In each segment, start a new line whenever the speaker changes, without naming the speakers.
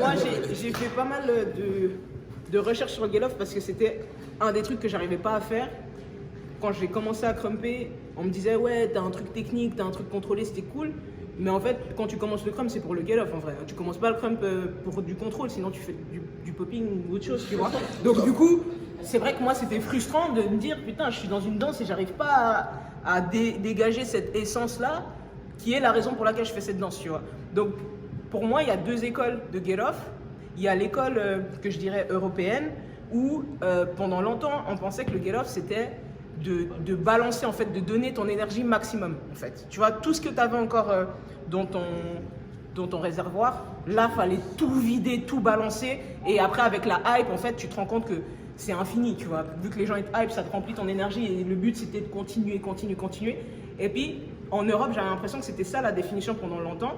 moi, j'ai fait pas mal de recherches sur le get-off parce que c'était un des trucs que j'arrivais pas à faire. Quand j'ai commencé à crumper, on me disait ouais, t'as un truc technique, t'as un truc contrôlé, c'était cool. Mais en fait, quand tu commences le crump, c'est pour le get-off en vrai. Tu commences pas le crump pour du contrôle, sinon tu fais du popping ou autre chose, tu vois. Donc du coup, c'est vrai que moi, c'était frustrant de me dire putain, je suis dans une danse et j'arrive pas à dégager cette essence-là, qui est la raison pour laquelle je fais cette danse, tu vois. Donc pour moi, il y a deux écoles de get-off. Il y a l'école que je dirais européenne, où pendant longtemps, on pensait que le get-off, c'était de balancer, en fait, de donner ton énergie maximum, en fait. Tu vois, tout ce que tu avais encore dans ton réservoir, là, fallait tout vider, tout balancer. Et après, avec la hype, en fait, tu te rends compte que c'est infini, tu vois. Vu que les gens sont hype, ça te remplit ton énergie. Et le but, c'était de continuer. Et puis, en Europe, j'avais l'impression que c'était ça la définition pendant longtemps.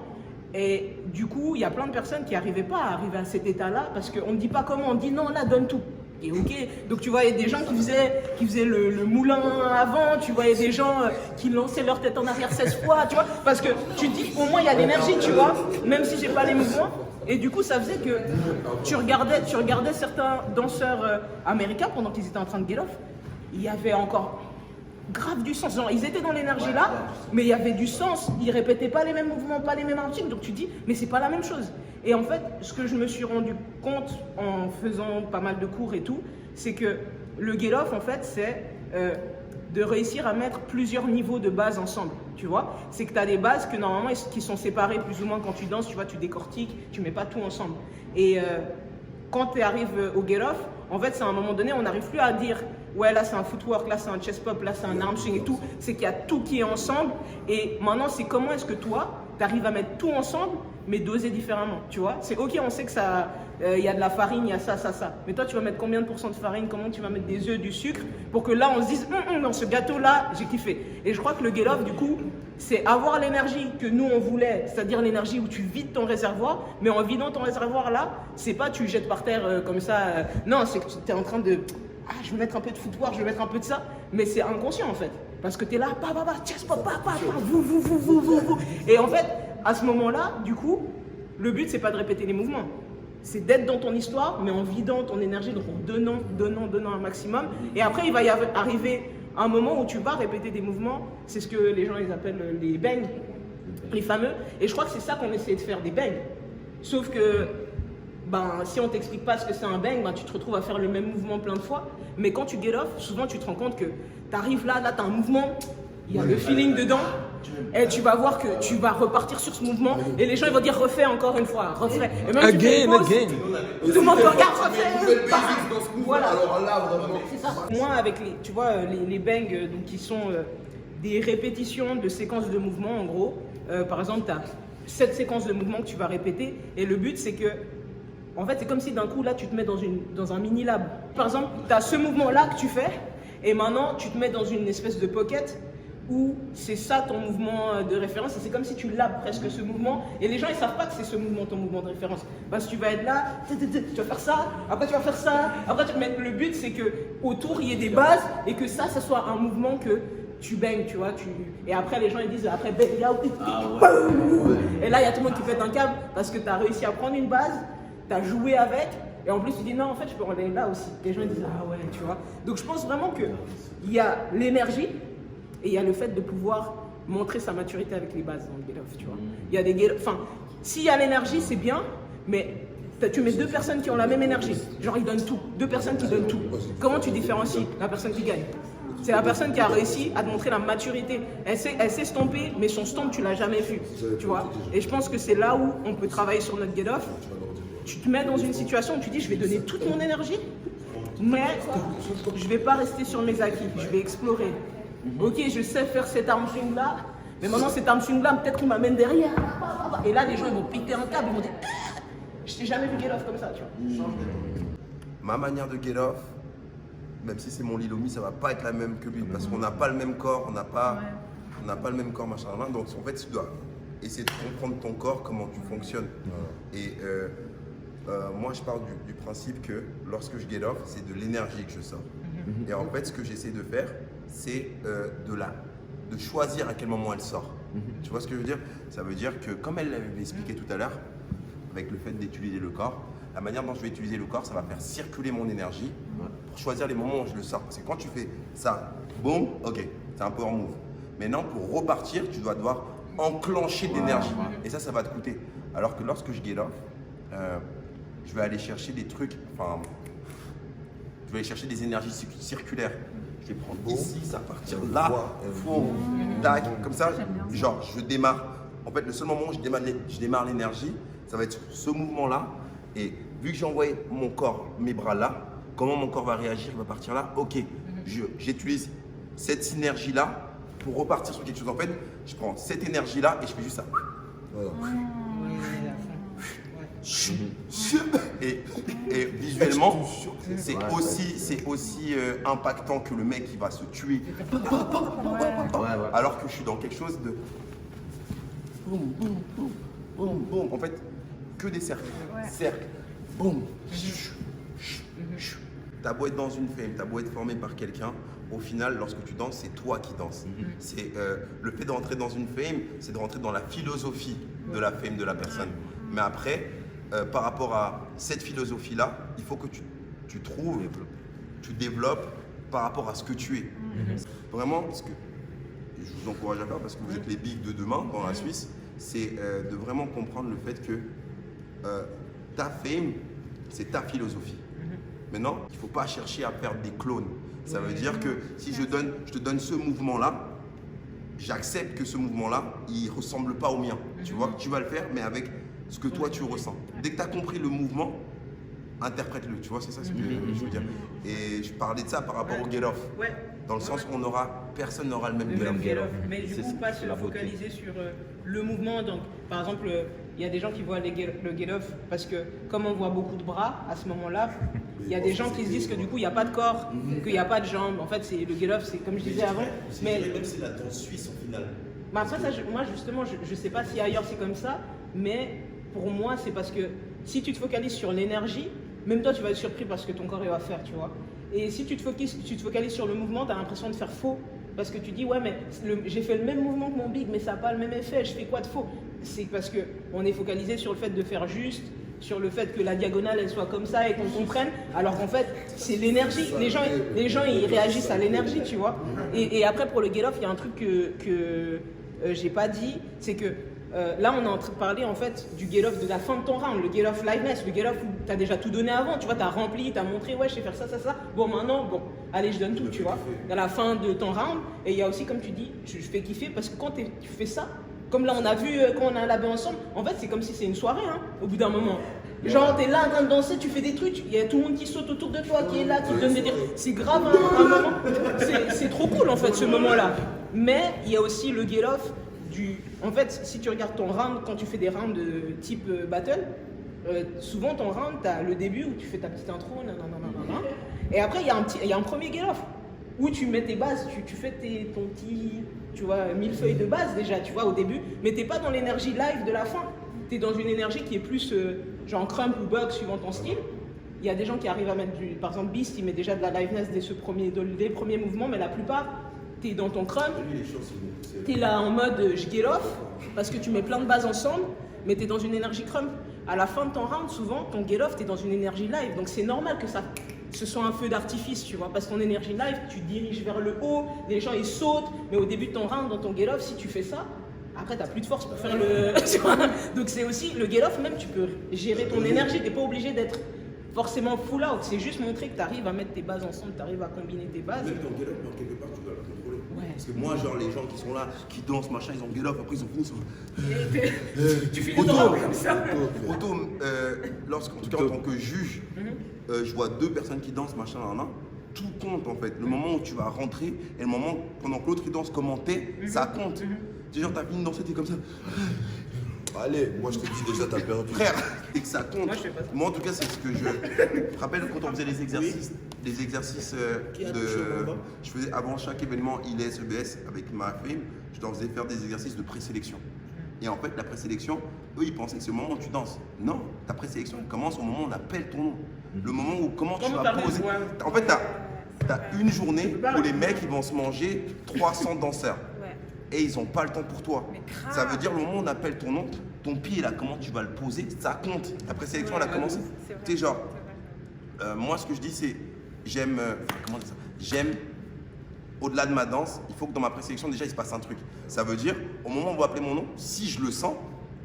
Et du coup, il y a plein de personnes qui n'arrivaient pas à arriver à cet état-là parce qu'on ne dit pas comment, on dit non, là, donne tout. Et ok, donc tu voyais des gens qui faisaient le moulin avant, tu voyais des gens qui lançaient leur tête en arrière 16 fois, tu vois, parce que tu te dis au moins il y a l'énergie, tu vois, même si j'ai pas les mouvements. Et du coup, ça faisait que tu regardais certains danseurs américains pendant qu'ils étaient en train de get off, il y avait encore grave du sens. Genre, ils étaient dans l'énergie là, mais il y avait du sens. Ils répétaient pas les mêmes mouvements, pas les mêmes articles. Donc tu dis, mais c'est pas la même chose. Et en fait, ce que je me suis rendu compte en faisant pas mal de cours et tout, c'est que le get off, en fait, c'est de réussir à mettre plusieurs niveaux de base ensemble. Tu vois, c'est que tu as des bases que normalement qui sont séparées plus ou moins quand tu danses. Tu vois, tu décortiques, tu mets pas tout ensemble. Et quand tu arrives au get off, en fait, c'est à un moment donné, on n'arrive plus à dire ouais, là c'est un footwork, là c'est un chest pop, là c'est un arm swing et tout. C'est qu'il y a tout qui est ensemble. Et maintenant, c'est comment est-ce que toi, tu arrives à mettre tout ensemble, mais doser différemment, tu vois. C'est ok, on sait que ça, y a de la farine, il y a ça. Mais toi, tu vas mettre combien de pourcents de farine, comment tu vas mettre des œufs, du sucre, pour que là, on se dise, dans ce gâteau-là, j'ai kiffé. Et je crois que le get off, du coup, c'est avoir l'énergie que nous, on voulait, c'est-à-dire l'énergie où tu vides ton réservoir, mais en vidant ton réservoir là, c'est pas tu le jettes par terre comme ça. Non, c'est que tu es en train de, je vais mettre un peu de footwork, je vais mettre un peu de ça, mais c'est inconscient en fait. Parce que tu es là, chest pop, vous. Et en fait, à ce moment-là, du coup, le but, c'est pas de répéter les mouvements. C'est d'être dans ton histoire, mais en vidant ton énergie, donc en donnant un maximum. Et après, il va y arriver un moment où tu vas répéter des mouvements. C'est ce que les gens ils appellent les bangs, les fameux. Et je crois que c'est ça qu'on essaie de faire, des bangs. Sauf que, si on t'explique pas ce que c'est un bang, tu te retrouves à faire le même mouvement plein de fois. Mais quand tu get off, souvent tu te rends compte que tu arrives là, tu as un mouvement, il y a le feeling dedans. Et tu vas voir que tu vas repartir sur ce mouvement et les gens ils vont dire refais encore une fois, refais. Et même
Again.
tout le monde te regarde, refais. Voilà.
Alors là, vraiment.
C'est ça. Moi avec les bangs donc, qui sont des répétitions de séquences de mouvements en gros. Par exemple, tu as 7 séquences de mouvements que tu vas répéter et le but c'est que en fait c'est comme si d'un coup là tu te mets dans un mini lab. Par exemple, tu as ce mouvement là que tu fais et maintenant tu te mets dans une espèce de pocket où c'est ça ton mouvement de référence et c'est comme si tu labs presque ce mouvement et les gens ils savent pas que c'est ce mouvement ton mouvement de référence parce que tu vas être là, tu vas faire ça, après tu vas faire ça, mais le but c'est que autour il y ait des bases et que ça soit un mouvement que tu baignes, tu vois, et après les gens ils disent après bang et là il y a tout le monde qui pète un câble parce que tu as réussi à prendre une base, tu as joué avec et en plus tu dis non en fait je peux en aller là aussi, les gens ils disent ah ouais tu vois, donc je pense vraiment que il y a l'énergie. Et il y a le fait de pouvoir montrer sa maturité avec les bases dans le get off, tu vois. Il y a des s'il y a l'énergie, c'est bien, mais tu mets 2 personnes qui ont la même énergie. Genre, ils donnent tout. 2 personnes qui donnent tout. Comment tu différencies la personne qui gagne? C'est la personne qui a réussi à te montrer la maturité. Elle sait stomper, mais son stomp, tu l'as jamais vu, tu vois. Et je pense que c'est là où on peut travailler sur notre get off. Tu te mets dans une situation où tu dis, je vais donner toute mon énergie, mais je vais pas rester sur mes acquis. Je vais explorer. Ok, je sais faire cet arm swing là, mais maintenant cet arm swing là, peut-être qu'il m'amène derrière. Et là, les gens ils vont piquer un câble, ils vont dire je t'ai jamais vu get off comme ça, tu vois.
Ma manière de get off, même si c'est mon Lilomi, ça va pas être la même que lui parce qu'on n'a pas le même corps, on n'a pas le même corps, machin. Donc en fait, tu dois essayer de comprendre ton corps, comment tu fonctionnes. Et moi, je pars du principe que lorsque je get off, c'est de l'énergie que je sors. Et en fait, ce que j'essaie de faire, c'est de choisir à quel moment elle sort. Tu vois ce que je veux dire? Ça veut dire que, comme elle l'avait expliqué tout à l'heure, avec le fait d'utiliser le corps. La manière dont je vais utiliser le corps, ça va faire circuler mon énergie pour choisir les moments où je le sors. Parce que quand tu fais ça, boum, ok, c'est un power move. Maintenant, pour repartir, tu dois devoir enclencher de l'énergie. Et ça va te coûter. Alors que lorsque je get off, je vais aller chercher des trucs, je vais aller chercher des énergies circulaires. Je vais prendre ici, ça va partir là, tac, comme ça, genre je démarre. En fait, le seul moment où je démarre l'énergie, ça va être ce mouvement-là. Et vu que j'ai envoyé mon corps, mes bras là, comment mon corps va réagir, il va partir là. Ok, j'utilise cette synergie-là pour repartir sur quelque chose. En fait, je prends cette énergie-là et je fais juste ça. Voilà. Et visuellement, c'est aussi impactant que le mec qui va se tuer. Alors que je suis dans quelque chose de boum, boum, boum, boum, boum. En fait, que des cercles. Cercle, boum. T'as beau être dans une fame, t'as beau être formé par quelqu'un, au final, lorsque tu danses, c'est toi qui danses. C'est le fait de rentrer dans une fame, c'est de rentrer dans la philosophie de la fame de la personne. Mais après, par rapport à cette philosophie-là, il faut que tu trouves, tu développes par rapport à ce que tu es. Vraiment, parce que je vous encourage à faire, parce que vous êtes les bigs de demain dans la Suisse, c'est de vraiment comprendre le fait que ta fame, c'est ta philosophie. Maintenant, il ne faut pas chercher à faire des clones. Ça veut dire que si je te donne ce mouvement-là, j'accepte que ce mouvement-là, il ne ressemble pas au mien. Tu vois, tu vas le faire, mais avec ce que toi tu ressens. Dès que tu as compris le mouvement, interprète-le. Tu vois, c'est ça ce que je veux dire. Et je parlais de ça par rapport au get-off. Dans le sens où personne n'aura le même get-off.
Mais du coup, pas se focaliser sur le mouvement. Donc, par exemple, il y a des gens qui voient le get-off parce que comme on voit beaucoup de bras à ce moment-là, il y a des gens qui se disent que du coup, il n'y a pas de corps, qu'il n'y a pas de jambes. En fait, le get-off, c'est comme je disais avant.
Mais c'est la danse suisse en finale.
Mais après, ça, moi, justement, je ne sais pas si ailleurs c'est comme ça, mais pour moi, c'est parce que si tu te focalises sur l'énergie, même toi, tu vas être surpris parce que ton corps il va faire, tu vois. Et si tu te focalises sur le mouvement, tu as l'impression de faire faux. Parce que tu dis, ouais, mais j'ai fait le même mouvement que mon big, mais ça n'a pas le même effet, je fais quoi de faux? C'est parce qu'on est focalisé sur le fait de faire juste, sur le fait que la diagonale, elle soit comme ça et qu'on comprenne, alors qu'en fait, c'est l'énergie. Les gens, ils réagissent à l'énergie, tu vois. Et après, pour le get-off, il y a un truc que j'ai pas dit, c'est que là, on est en train de parler en fait du get-off de la fin de ton round, le get-off liveness, le get-off où tu as déjà tout donné avant, tu vois, tu as rempli, tu as montré, ouais, je sais faire ça, ça, ça. Bon, maintenant, bon, allez, je donne tout, tu vois. À la fin de ton round, et il y a aussi, comme tu dis, je fais kiffer parce que quand tu fais ça, comme là, on a vu quand on a labé ensemble, en fait, c'est comme si c'est une soirée, hein, au bout d'un moment. Genre, t'es là en train de danser, tu fais des trucs, il y a tout le monde qui saute autour de toi, qui est là, qui te donne des dires. C'est grave un moment. C'est trop cool en fait ce moment-là. Mais il y a aussi le get-off du. En fait, si tu regardes ton round, quand tu fais des rounds de type battle, souvent ton round, t'as le début où tu fais ta petite intro, nanana, et après il y a un premier get-off où tu mets tes bases, tu fais ton petit, tu vois, millefeuille de base déjà, tu vois, au début, mais t'es pas dans l'énergie live de la fin. Tu es dans une énergie qui est plus genre crump ou bug suivant ton style. Il y a des gens qui arrivent à mettre par exemple Beast, il met déjà de la liveness dès les premiers mouvements, mais la plupart, tu es dans ton crump, tu es là en mode je get off, parce que tu mets plein de bases ensemble, mais tu es dans une énergie crump. À la fin de ton round, souvent, ton get off, tu es dans une énergie live, donc c'est normal que ce soit un feu d'artifice, tu vois, parce que ton énergie live, tu diriges vers le haut, les gens ils sautent, mais au début de ton round, dans ton get off, si tu fais ça, après, tu n'as plus de force pour faire le. Donc, c'est aussi le get-off, même tu peux gérer ton énergie. Tu n'es pas obligé d'être forcément full out. C'est juste montrer que tu arrives à mettre tes bases ensemble, tu arrives à combiner tes bases.
Même ton get-off, mais quelque part, tu dois la contrôler. Ouais. Parce que moi, genre, les gens qui sont là, qui dansent, machin, ils ont get-off, après ils ont fini.
Tu finis droit comme ça.
Auto, en tout cas, en tant que juge, je vois deux personnes qui dansent, machin, tout compte en fait. Le moment où tu vas rentrer et le moment pendant que l'autre il danse commenter, ça compte. C'est genre, t'as fini de danser, t'es comme ça.
Allez, moi je te dis déjà, t'as perdu.
Frère, et que ça compte.
Moi, je fais pas ça.
Moi, en tout cas, c'est ce que je rappelle quand on faisait les exercices. Les exercices je faisais avant chaque événement ILS, EBS avec ma fame, je leur faisais faire des exercices de présélection. Et en fait, la présélection, eux, ils pensaient que c'est le moment où tu danses. Non, ta présélection commence au moment où on appelle ton nom. Le moment où comment tu vas poser. En fait, t'as une journée où les mecs ils vont se manger 300 danseurs. Et ils n'ont pas le temps pour toi. Ça veut dire le moment où on appelle ton nom, ton pied là, comment tu vas le poser, ça compte. La présélection, elle a commencé.
C'est vrai.
Tu sais, genre,
C'est vrai.
moi, ce que je dis, c'est j'aime. Comment dire ça? J'aime, au-delà de ma danse, il faut que dans ma présélection, déjà, il se passe un truc. Ça veut dire, au moment où on va appeler mon nom, si je le sens,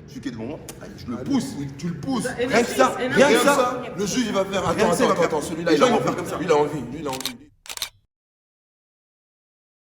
celui qui est devant moi, je le pousse.
Oui, tu le pousses.
Rien que ça, rien que ça.
Le juge, il va faire.
Rien que ça, il va faire.
Attends, celui-là,
Les
il a
gens vont
envie.
faire comme ça.
Lui, il a envie.